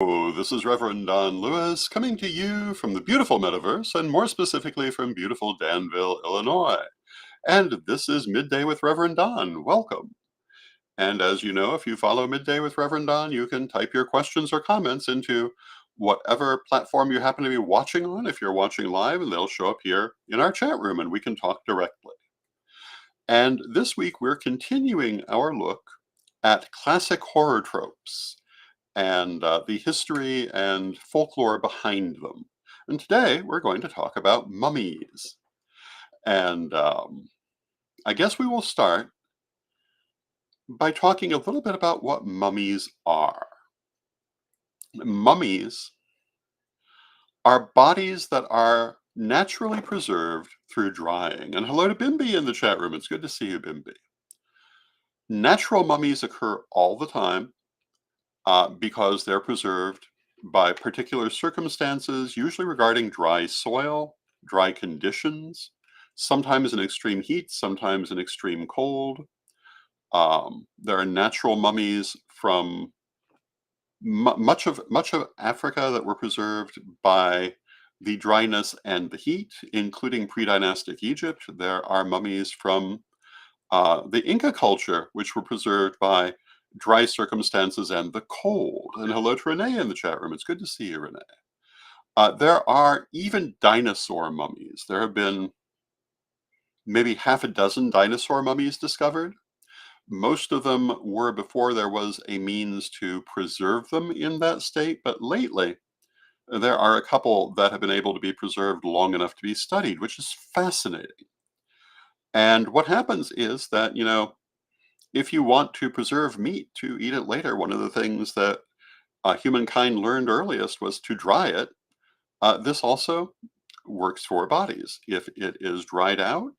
This is Reverend Don Lewis coming to you from the beautiful metaverse, and more specifically from beautiful Danville, Illinois. And this is Midday with Reverend Don. Welcome. And as you know, if you follow Midday with Reverend Don, you can type your questions or comments into whatever platform you happen to be watching on. If you're watching live, and they'll show up here in our chat room and we can talk directly. And this week we're continuing our look at classic horror tropes and the history and folklore behind them. And today we're going to talk about mummies. And I guess we will start by talking a little bit about what mummies are. Mummies are bodies that are naturally preserved through drying. And hello to Bimby in the chat room. It's good to see you, Bimby. Natural mummies occur all the time because they're preserved by particular circumstances, usually regarding dry soil, dry conditions, sometimes in extreme heat, sometimes in extreme cold. There are natural mummies from much of Africa that were preserved by the dryness and the heat, including pre-dynastic Egypt. There are mummies from the Inca culture, which were preserved by dry circumstances and the cold. And hello to Renee in the chat room. It's good to see you, Renee. There are even dinosaur mummies. There have been maybe half a dozen dinosaur mummies discovered. Most of them were before there was a means to preserve them in that state, but lately there are a couple that have been able to be preserved long enough to be studied, which is fascinating. And what happens is that, if you want to preserve meat to eat it later, one of the things that humankind learned earliest was to dry it. This also works for bodies. If it is dried out,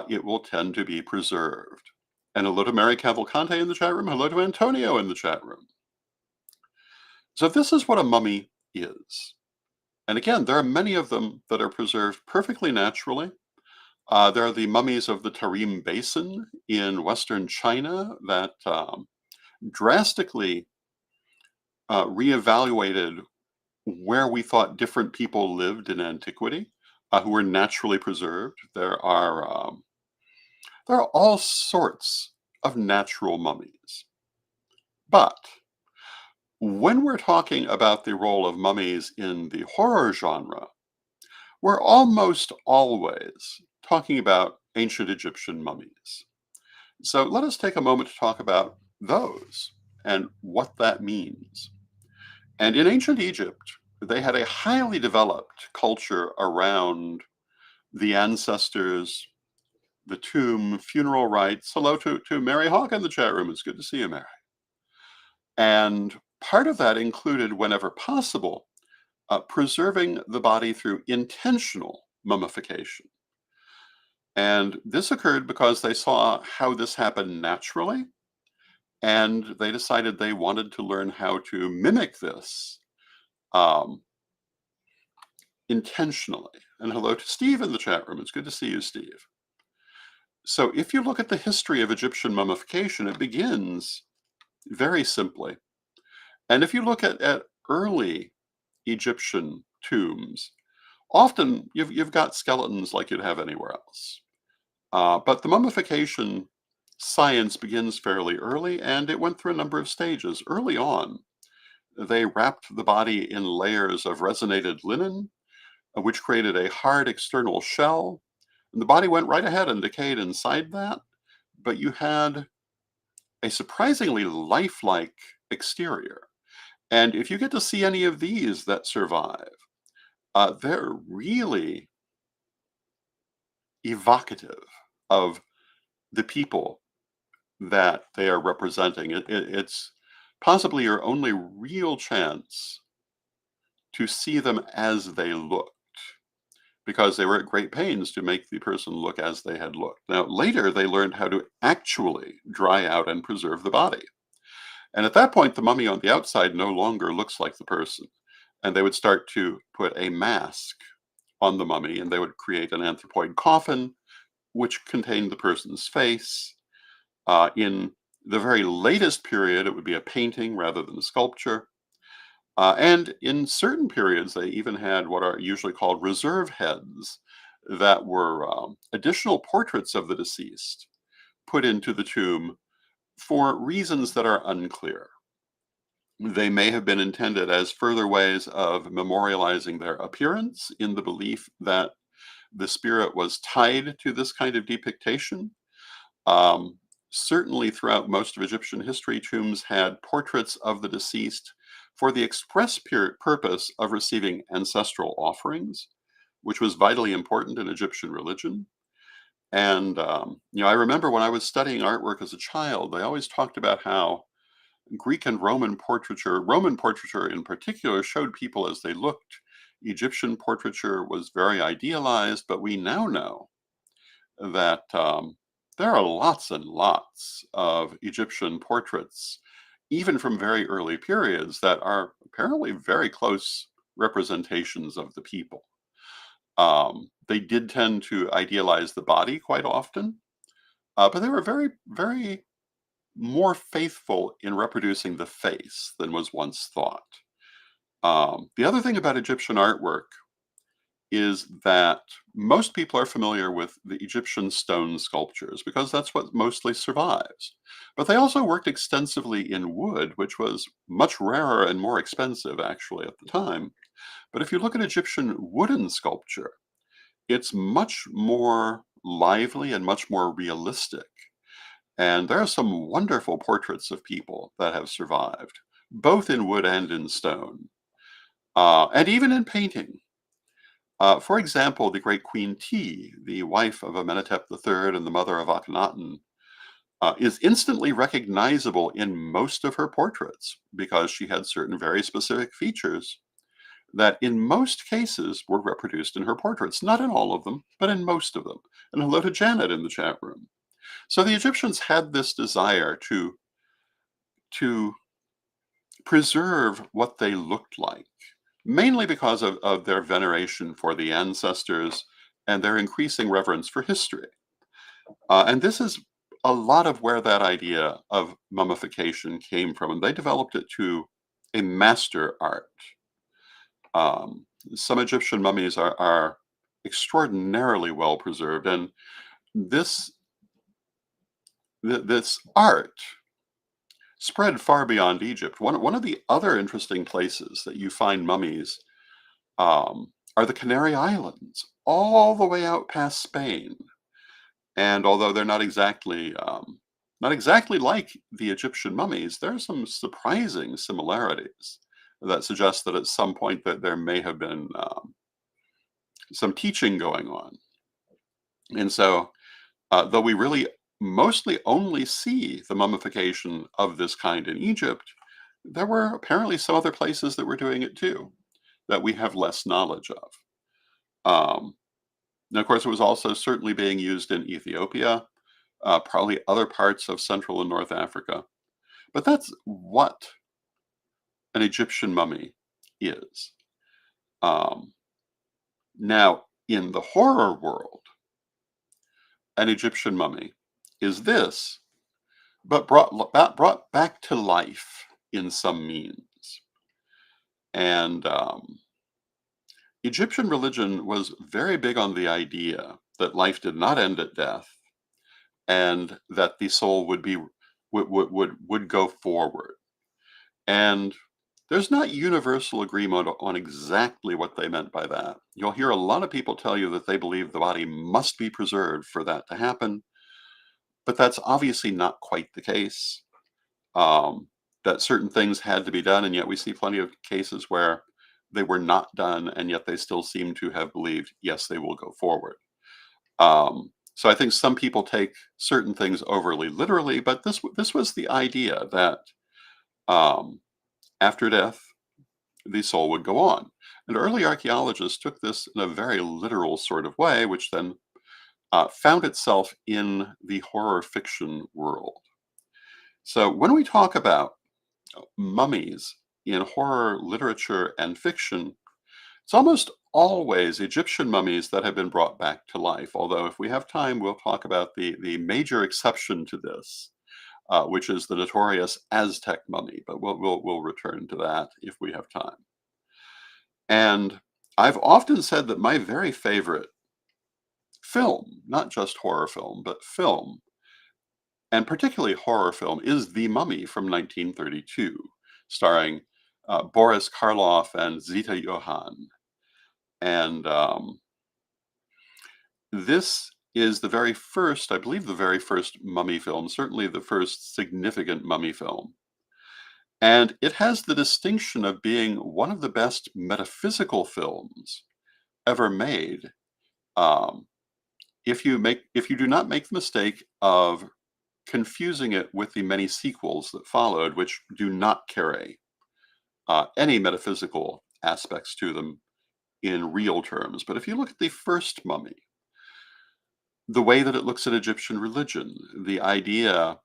it will tend to be preserved. And hello to Mary Cavalcante in the chat room. Hello to Antonio in the chat room. So this is what a mummy is. And again, there are many of them that are preserved perfectly naturally. There are the mummies of the Tarim Basin in Western China that drastically reevaluated where we thought different people lived in antiquity, who were naturally preserved. There are all sorts of natural mummies. But when we're talking about the role of mummies in the horror genre, we're almost always talking about ancient Egyptian mummies. So let us take a moment to talk about those and what that means. And in ancient Egypt, they had a highly developed culture around the ancestors, the tomb, funeral rites. Hello to Mary Hawk in the chat room. It's good to see you, Mary. And part of that included, whenever possible, preserving the body through intentional mummification. And this occurred because they saw how this happened naturally, and they decided they wanted to learn how to mimic this um, intentionally. And hello to Steve in the chat room. It's good to see you, Steve. So if you look at the history of Egyptian mummification, it begins very simply. And if you look at early Egyptian tombs, often you've got skeletons like you'd have anywhere else. But the mummification science begins fairly early, and it went through a number of stages. Early on, they wrapped the body in layers of resonated linen, which created a hard external shell. And the body went right ahead and decayed inside that, but you had a surprisingly lifelike exterior. And if you get to see any of these that survive, they're really evocative of the people that they are representing. It's possibly your only real chance to see them as they looked, because they were at great pains to make the person look as they had looked. Now, later they learned how to actually dry out and preserve the body. And at that point, the mummy on the outside no longer looks like the person. And they would start to put a mask on the mummy, and they would create an anthropoid coffin, which contained the person's face. In the very latest period, it would be a painting rather than a sculpture. And in certain periods, they even had what are usually called reserve heads that were additional portraits of the deceased put into the tomb for reasons that are unclear. They may have been intended as further ways of memorializing their appearance in the belief that the spirit was tied to this kind of depiction. Um, Certainly, throughout most of Egyptian history, tombs had portraits of the deceased for the express purpose of receiving ancestral offerings, which was vitally important in Egyptian religion. And I remember when I was studying artwork as a child, they always talked about how Greek and Roman portraiture in particular, showed people as they looked. Egyptian portraiture was very idealized, but we now know that there are lots and lots of Egyptian portraits, even from very early periods, that are apparently very close representations of the people. They did tend to idealize the body quite often, but they were very, very more faithful in reproducing the face than was once thought. The other thing about Egyptian artwork is that most people are familiar with the Egyptian stone sculptures because that's what mostly survives. But they also worked extensively in wood, which was much rarer and more expensive actually at the time. But if you look at Egyptian wooden sculpture, it's much more lively and much more realistic. And there are some wonderful portraits of people that have survived, both in wood and in stone, and even in painting. For example, the great Queen T, the wife of Amenhotep III and the mother of Akhenaten, is instantly recognizable in most of her portraits because she had certain very specific features that in most cases were reproduced in her portraits. Not in all of them, but in most of them. And hello to Janet in the chat room. So the Egyptians had this desire to preserve what they looked like, mainly because of their veneration for the ancestors and their increasing reverence for history. And this is a lot of where that idea of mummification came from, and they developed it to a master art. Some Egyptian mummies are extraordinarily well preserved, and this this art spread far beyond Egypt. One of the other interesting places that you find mummies are the Canary Islands, all the way out past Spain. And although they're not exactly like the Egyptian mummies, there are some surprising similarities that suggest that at some point that there may have been some teaching going on. And so, though we really mostly only see the mummification of this kind in Egypt, there were apparently some other places that were doing it too, that we have less knowledge of. Um, and of course, it was also certainly being used in Ethiopia, probably other parts of Central and North Africa. But that's what an Egyptian mummy is. Um, Now, in the horror world, an Egyptian mummy is this, but brought back to life in some means. And Egyptian religion was very big on the idea that life did not end at death, and that the soul would go forward. And there's not universal agreement on exactly what they meant by that. You'll hear a lot of people tell you that they believe the body must be preserved for that to happen, but that's obviously not quite the case. Um, that certain things had to be done, and yet we see plenty of cases where they were not done, and yet they still seem to have believed, yes, they will go forward. So I think some people take certain things overly literally, but this was the idea that um, after death, the soul would go on. And early archaeologists took this in a very literal sort of way, which then found itself in the horror fiction world. So when we talk about mummies in horror literature and fiction, it's almost always Egyptian mummies that have been brought back to life. Although, if we have time, we'll talk about the major exception to this, which is the notorious Aztec mummy. But we'll return to that if we have time. And I've often said that my very favorite film, not just horror film, but film, and particularly horror film, is The Mummy from 1932, starring Boris Karloff and Zita Johann. And this is the very first, I believe, the very first mummy film, certainly the first significant mummy film. And it has the distinction of being one of the best metaphysical films ever made. Um, if you do not make the mistake of confusing it with the many sequels that followed, which do not carry any metaphysical aspects to them in real terms. But if you look at the first mummy, the way that it looks at Egyptian religion, the idea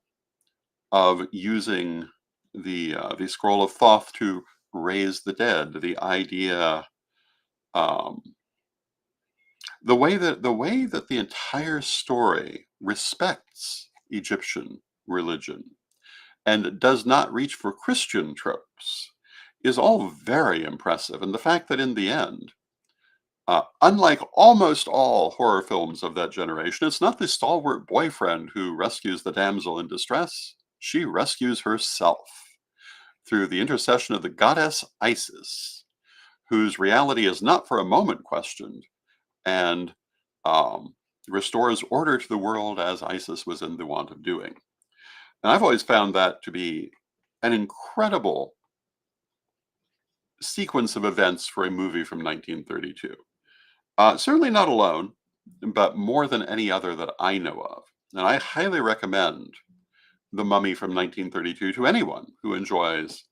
of using the scroll of Thoth to raise the dead, the idea, um, the way that the entire story respects Egyptian religion and does not reach for Christian tropes is all very impressive. And the fact that in the end, unlike almost all horror films of that generation, it's not the stalwart boyfriend who rescues the damsel in distress. She rescues herself through the intercession of the goddess Isis, whose reality is not for a moment questioned, and um, restores order to the world as Isis was in the want of doing. And I've always found that to be an incredible sequence of events for a movie from 1932. Certainly not alone, but more than any other that I know of. And I highly recommend The Mummy from 1932 to anyone who enjoys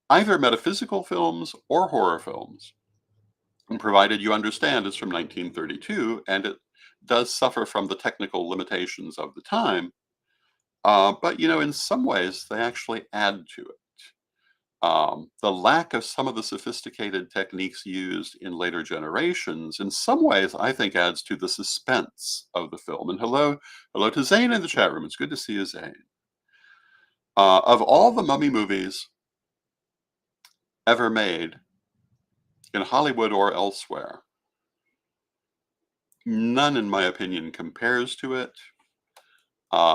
either metaphysical films or horror films, and provided you understand it's from 1932 and it does suffer from the technical limitations of the time. But, in some ways, they actually add to it. The lack of some of the sophisticated techniques used in later generations, in some ways, I think adds to the suspense of the film. And hello to Zane in the chat room. It's good to see you, Zane. Of all the mummy movies ever made in Hollywood or elsewhere, none, in my opinion, compares to it.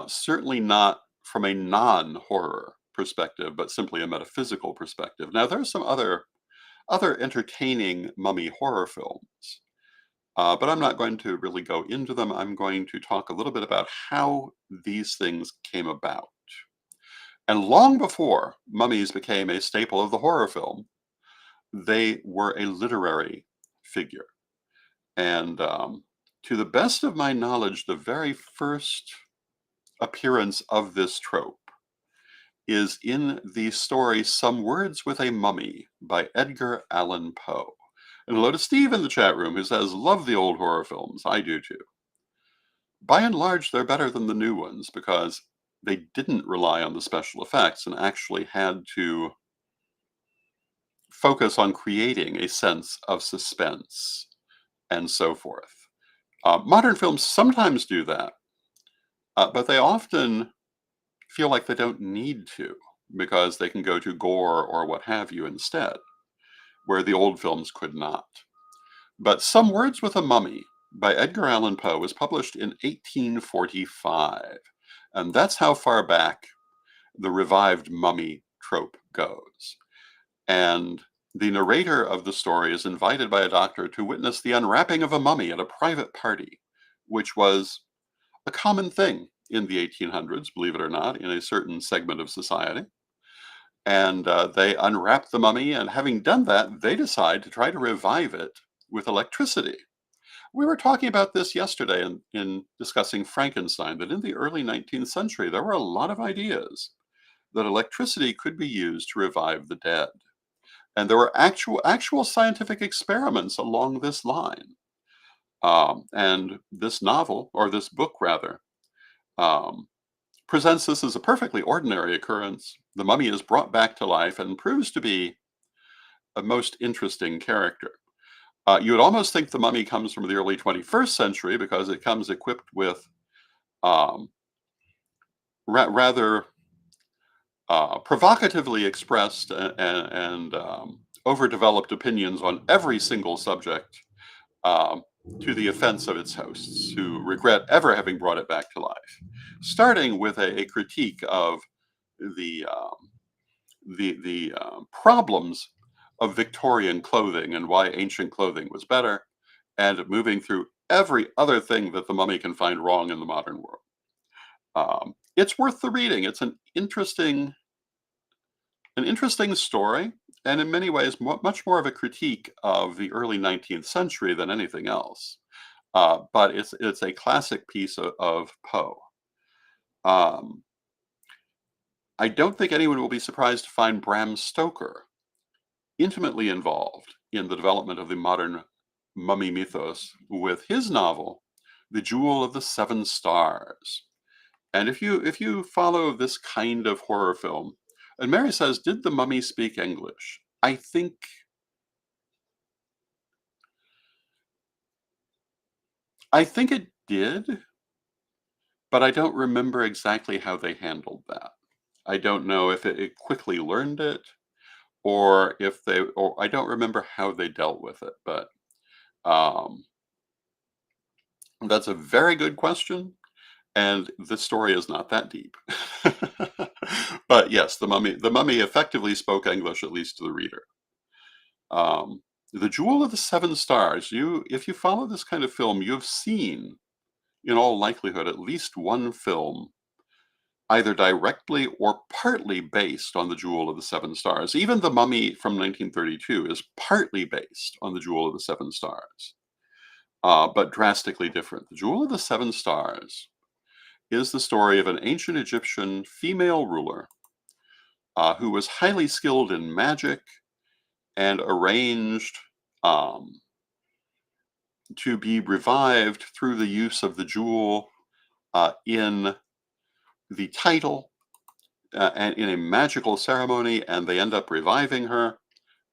Certainly not from a non-horror perspective, but simply a metaphysical perspective. Now, there are some other entertaining mummy horror films, but I'm not going to really go into them. I'm going to talk a little bit about how these things came about. And long before mummies became a staple of the horror film, they were a literary figure. And to the best of my knowledge, the very first appearance of this trope is in the story Some Words with a Mummy by Edgar Allan Poe. And hello to Steve in the chat room who says, love the old horror films. I do too. By and large, they're better than the new ones because they didn't rely on the special effects and actually had to focus on creating a sense of suspense and so forth. Modern films sometimes do that, but they often feel like they don't need to because they can go to gore or what have you instead, where the old films could not. But Some Words with a Mummy by Edgar Allan Poe was published in 1845, and that's how far back the revived mummy trope goes. And the narrator of the story is invited by a doctor to witness the unwrapping of a mummy at a private party, which was a common thing in the 1800s, believe it or not, in a certain segment of society. And they unwrap the mummy, and having done that, they decide to try to revive it with electricity. We were talking about this yesterday in discussing Frankenstein, that in the early 19th century, there were a lot of ideas that electricity could be used to revive the dead. And there were actual scientific experiments along this line. And this novel, or this book rather, presents this as a perfectly ordinary occurrence. The mummy is brought back to life and proves to be a most interesting character. You would almost think the mummy comes from the early 21st century because it comes equipped with rather provocatively expressed and overdeveloped opinions on every single subject, um, to the offense of its hosts, who regret ever having brought it back to life. Starting with a critique of the problems of Victorian clothing and why ancient clothing was better, and moving through every other thing that the mummy can find wrong in the modern world. It's worth the reading. It's an interesting story, and in many ways, much more of a critique of the early 19th century than anything else. But it's a classic piece of Poe. Um, I don't think anyone will be surprised to find Bram Stoker intimately involved in the development of the modern mummy mythos with his novel, The Jewel of the Seven Stars. And if you follow this kind of horror film, and Mary says, "Did the mummy speak English?" I think it did, but I don't remember exactly how they handled that. I don't know if it quickly learned it, or I don't remember how they dealt with it. But um, that's a very good question, and the story is not that deep. But yes, the mummy effectively spoke English, at least to the reader. Um, the Jewel of the Seven Stars. If you follow this kind of film, you've seen, in all likelihood, at least one film either directly or partly based on the Jewel of the Seven Stars. Even The Mummy from 1932 is partly based on the Jewel of the Seven Stars, but drastically different. The Jewel of the Seven Stars is the story of an ancient Egyptian female ruler who was highly skilled in magic and arranged um, to be revived through the use of the jewel in the title and in a magical ceremony, and they end up reviving her,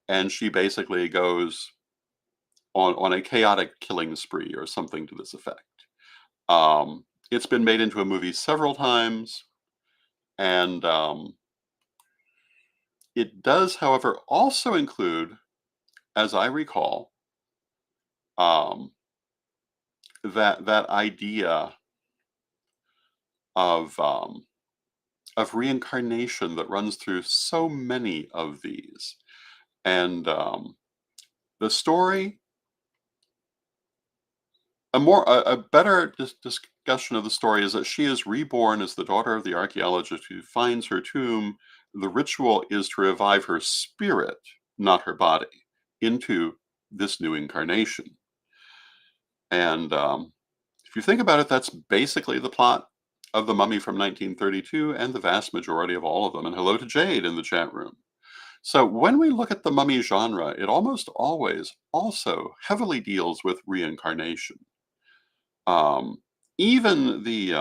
and she basically goes on a chaotic killing spree or something to this effect. It's been made into a movie several times, and it does, however, also include, as I recall, um, that idea of reincarnation that runs through so many of these. And the story, a better discussion of the story is that she is reborn as the daughter of the archaeologist who finds her tomb. The ritual is to revive her spirit, not her body, into this new incarnation. And if you think about it, that's basically the plot of The Mummy from 1932 and the vast majority of all of them. And hello to Jade in the chat room. So when we look at the mummy genre, it almost always also heavily deals with reincarnation. Um, Even the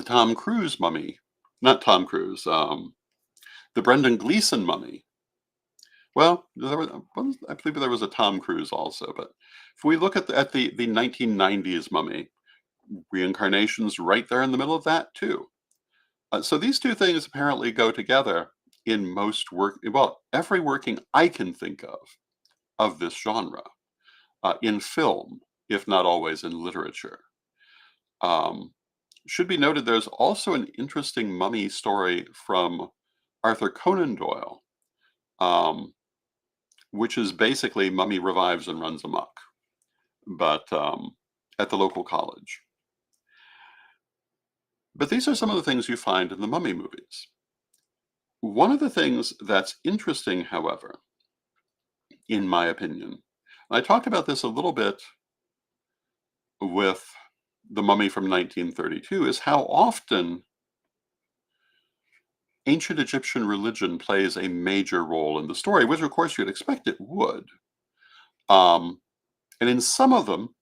Tom Cruise mummy, not Tom Cruise, the Brendan Gleeson mummy. Well, I believe there was a Tom Cruise also, but if we look at the 1990s mummy, reincarnations right there in the middle of that too. So these two things apparently go together in most work. Well, every working I can think of this genre, in film, if not always in literature. Um, should be noted there's also an interesting mummy story from Arthur Conan Doyle, um, which is basically mummy revives and runs amok, but at the local college. But these are some of the things you find in the mummy movies. One of the things that's interesting, however, in my opinion, I talked about this a little bit with The Mummy from 1932, is how often ancient Egyptian religion plays a major role in the story, which of course you'd expect it would. Um, and in some of them,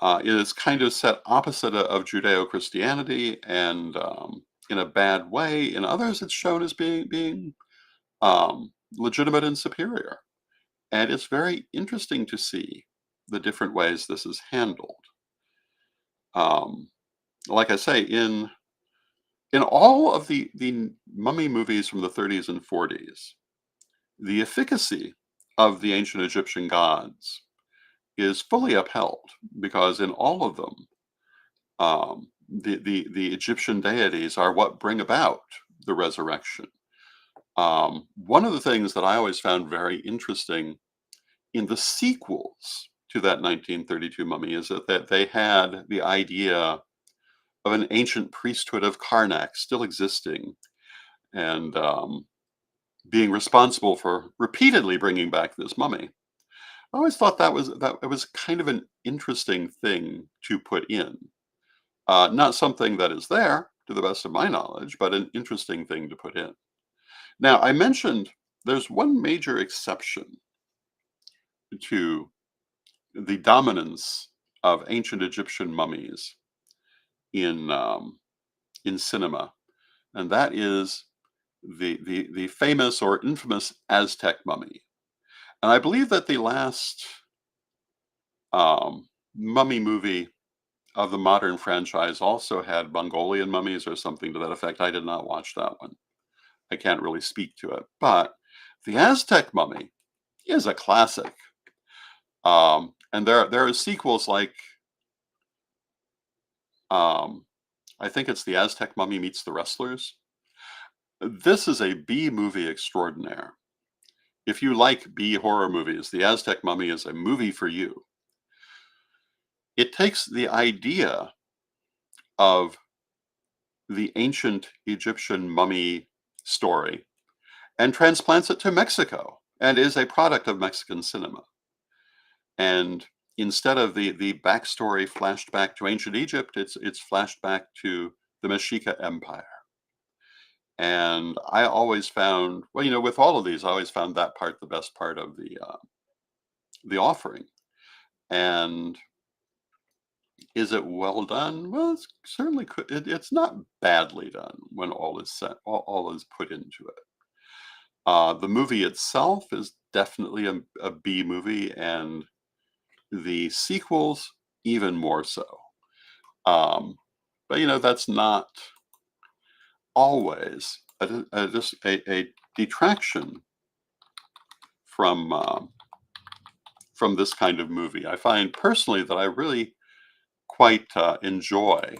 it is kind of set opposite of Judeo Christianity and in a bad way. In others, it's shown as being legitimate and superior. And it's very interesting to see the different ways this is handled. Um, like I say, in all of the mummy movies from the 30s and 40s, the efficacy of the ancient Egyptian gods is fully upheld because in all of them, the Egyptian deities are what bring about the resurrection. One of the things that I always found very interesting in the sequels to that 1932 mummy is that they had the idea of an ancient priesthood of Karnak still existing and being responsible for repeatedly bringing back this mummy. I always thought that it was kind of an interesting thing to put in. Not something that is there, to the best of my knowledge, but an interesting thing to put in. Now, I mentioned there's one major exception to the dominance of ancient Egyptian mummies in in cinema, and that is the famous or infamous Aztec mummy. And I believe that the last mummy movie of the modern franchise also had Mongolian mummies or something to that effect. I did not watch that one. I can't really speak to it, but the Aztec mummy is a classic. And there are sequels like um, I think it's the Aztec Mummy meets the Wrestlers. This is a B movie extraordinaire. If you like B horror movies, the Aztec Mummy is a movie for you. It takes the idea of the ancient Egyptian mummy story and transplants it to Mexico and is a product of Mexican cinema. And instead of the backstory flashed back to ancient Egypt, it's flashed back to the Mexica Empire. And I always found, well, with all of these, I always found that part the best part of the offering. And is it well done? Well, it's certainly it's not badly done when all is set, all is put into it. The movie itself is definitely a B movie, and the sequels even more so. But that's not always just a detraction from from this kind of movie. I find personally that I really quite enjoy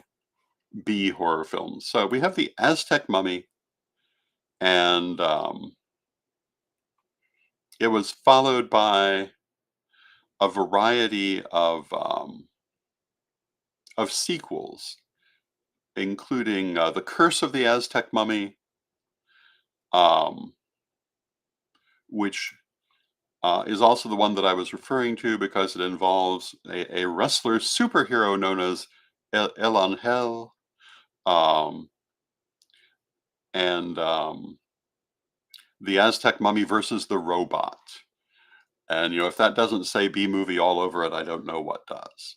B horror films. So we have the Aztec Mummy, and it was followed by a variety of sequels, including The Curse of the Aztec Mummy, um, which is also the one that I was referring to because it involves a wrestler superhero known as El Angel, um, and the Aztec Mummy versus the Robot. And if that doesn't say B movie all over it, I don't know what does.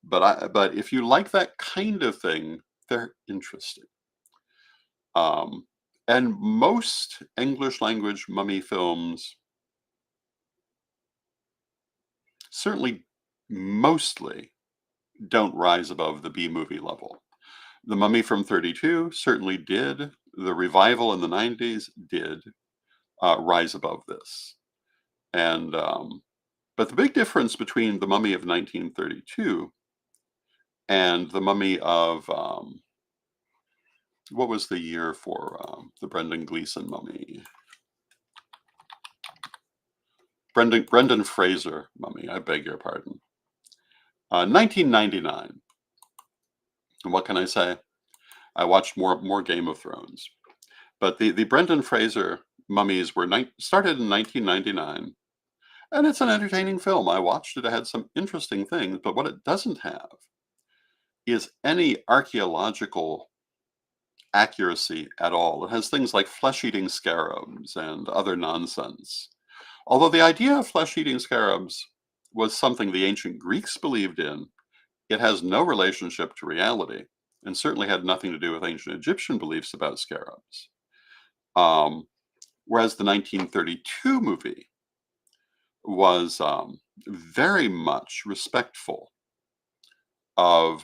But if you like that kind of thing, they're interesting. Um, and most English language mummy films, certainly mostly, don't rise above the B movie level. The Mummy from 32 certainly did. The revival in the 90s did rise above this. And but the big difference between the Mummy of 1932 and the Mummy of what was the year for the Brendan Gleeson Mummy? Brendan Fraser Mummy. I beg your pardon. 1999. And what can I say? I watched more Game of Thrones. But the Brendan Fraser mummies were started in 1999, and it's an entertaining film. I watched it. It had some interesting things, but what it doesn't have is any archaeological accuracy at all. It has things like flesh-eating scarabs and other nonsense. Although the idea of flesh-eating scarabs was something the ancient Greeks believed in, it has no relationship to reality, and certainly had nothing to do with ancient Egyptian beliefs about scarabs. Um, Whereas the 1932 movie was very much respectful of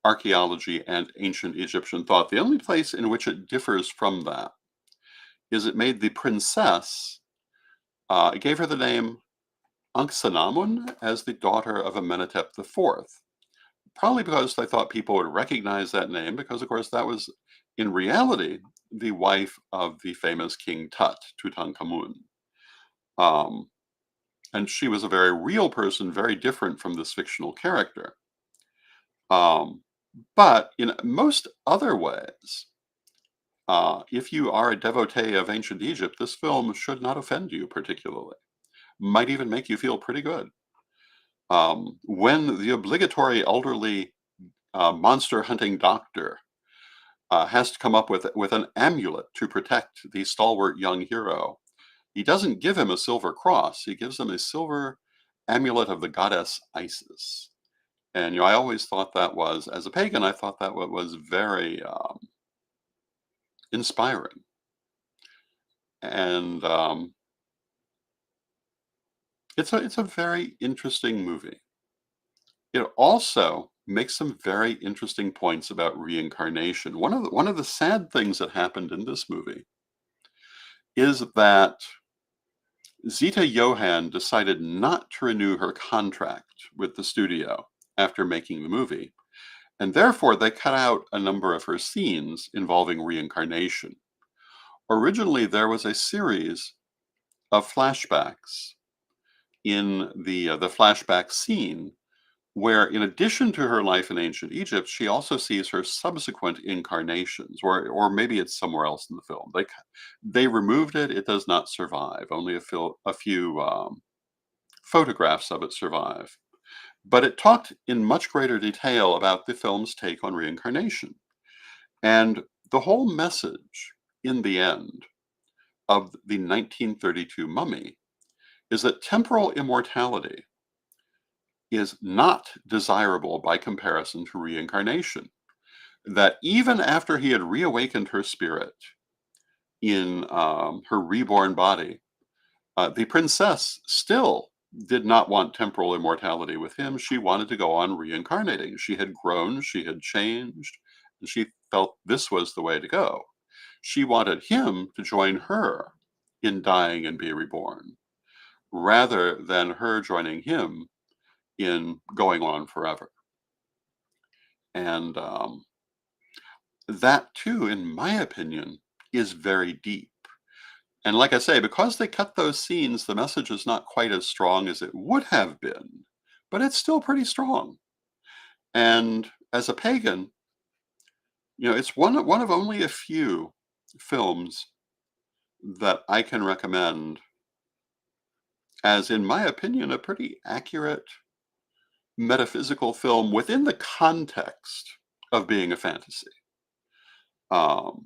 archaeology and ancient Egyptian thought. The only place in which it differs from that is it made the princess, it gave her the name Ankhsenamun as the daughter of Amenhotep IV. Probably because they thought people would recognize that name, because, of course, that was in reality the wife of the famous King Tut, Tutankhamun. Um, and she was a very real person, very different from this fictional character. Um, but in most other ways, if you are a devotee of ancient Egypt, this film should not offend you particularly. Might even make you feel pretty good. When the obligatory elderly monster hunting doctor has to come up with an amulet to protect the stalwart young hero, he doesn't give him a silver cross. He gives him a silver amulet of the goddess Isis. And I always thought that was, as a pagan, I thought that was very inspiring. And it's a very interesting movie. It also makes some very interesting points about reincarnation. One of the sad things that happened in this movie is that Zita Johann decided not to renew her contract with the studio after making the movie, and therefore they cut out a number of her scenes involving reincarnation. Originally, there was a series of flashbacks in the flashback scene where, in addition to her life in ancient Egypt, she also sees her subsequent incarnations, or maybe it's somewhere else in the film. They removed it; it does not survive. Only a few photographs of it survive. But it talked in much greater detail about the film's take on reincarnation, and the whole message in the end of the 1932 Mummy is that temporal immortality is not desirable by comparison to reincarnation. That even after he had reawakened her spirit in her reborn body, the princess still did not want temporal immortality with him. She wanted to go on reincarnating. She had grown, she had changed, and she felt this was the way to go. She wanted him to join her in dying and be reborn, rather than her joining him in going on forever. And that, too, in my opinion, is very deep. And like I say, because they cut those scenes, the message is not quite as strong as it would have been, but it's still pretty strong. And as a pagan, it's one of only a few films that I can recommend as, in my opinion, a pretty accurate metaphysical film within the context of being a fantasy, um,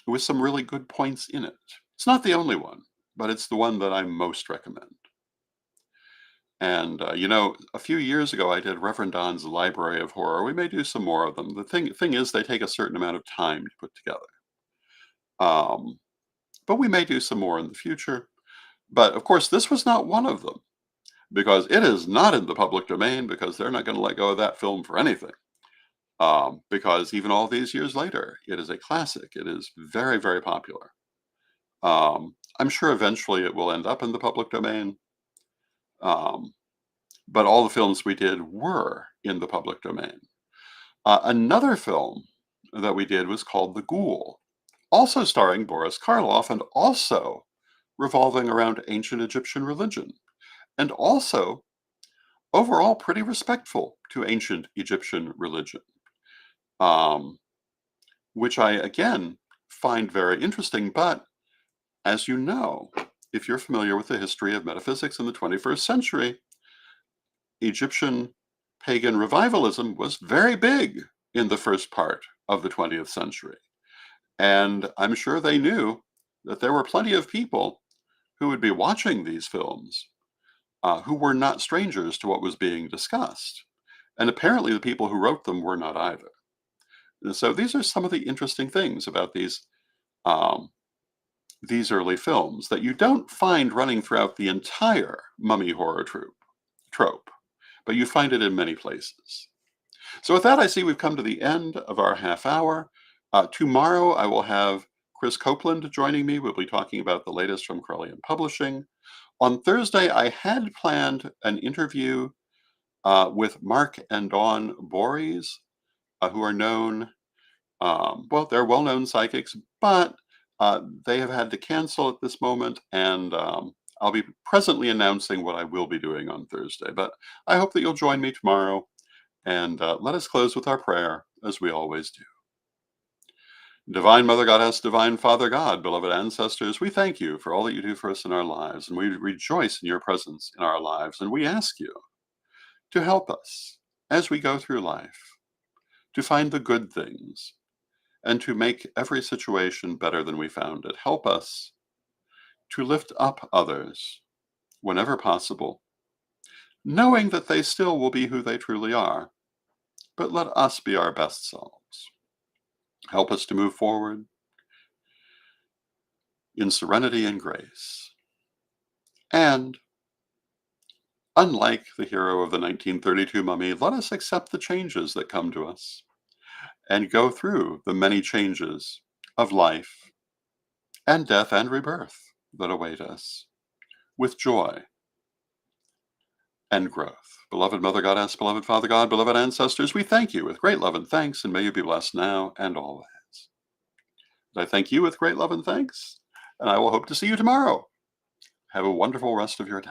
with some really good points in it. It's not the only one, but it's the one that I most recommend. And a few years ago, I did Reverend Don's Library of Horror. We may do some more of them. The thing is, they take a certain amount of time to put together. Um, but we may do some more in the future. But of course, this was not one of them, because it is not in the public domain, because they're not going to let go of that film for anything. Because even all these years later, it is a classic. It is very, very popular. I'm sure eventually it will end up in the public domain. But all the films we did were in the public domain. Another film that we did was called The Ghoul, also starring Boris Karloff, and also revolving around ancient Egyptian religion, and also overall pretty respectful to ancient Egyptian religion, um, which I, again, find very interesting. But as you know, if you're familiar with the history of metaphysics in the 21st century, Egyptian pagan revivalism was very big in the first part of the 20th century. And I'm sure they knew that there were plenty of people who would be watching these films who were not strangers to what was being discussed. And apparently the people who wrote them were not either. And so these are some of the interesting things about um, these early films that you don't find running throughout the entire mummy horror trope, but you find it in many places. So with that, I see we've come to the end of our half hour. Tomorrow, I will have Chris Copeland joining me. We'll be talking about the latest from Corellian Publishing. On Thursday, I had planned an interview with Mark and Dawn Borys, who are known, well, they're well-known psychics, but they have had to cancel at this moment, and I'll be presently announcing what I will be doing on Thursday. But I hope that you'll join me tomorrow, and let us close with our prayer, as we always do. Divine Mother Goddess, Divine Father God, beloved ancestors, we thank you for all that you do for us in our lives, and we rejoice in your presence in our lives, and we ask you to help us as we go through life, to find the good things, and to make every situation better than we found it. Help us to lift up others whenever possible, knowing that they still will be who they truly are, but let us be our best selves. Help us to move forward in serenity and grace. And unlike the hero of the 1932 Mummy, let us accept the changes that come to us and go through the many changes of life and death and rebirth that await us with joy and growth. Beloved Mother Goddess, beloved Father God, beloved ancestors, we thank you with great love and thanks, and may you be blessed now and always. And I thank you with great love and thanks, and I will hope to see you tomorrow. Have a wonderful rest of your day.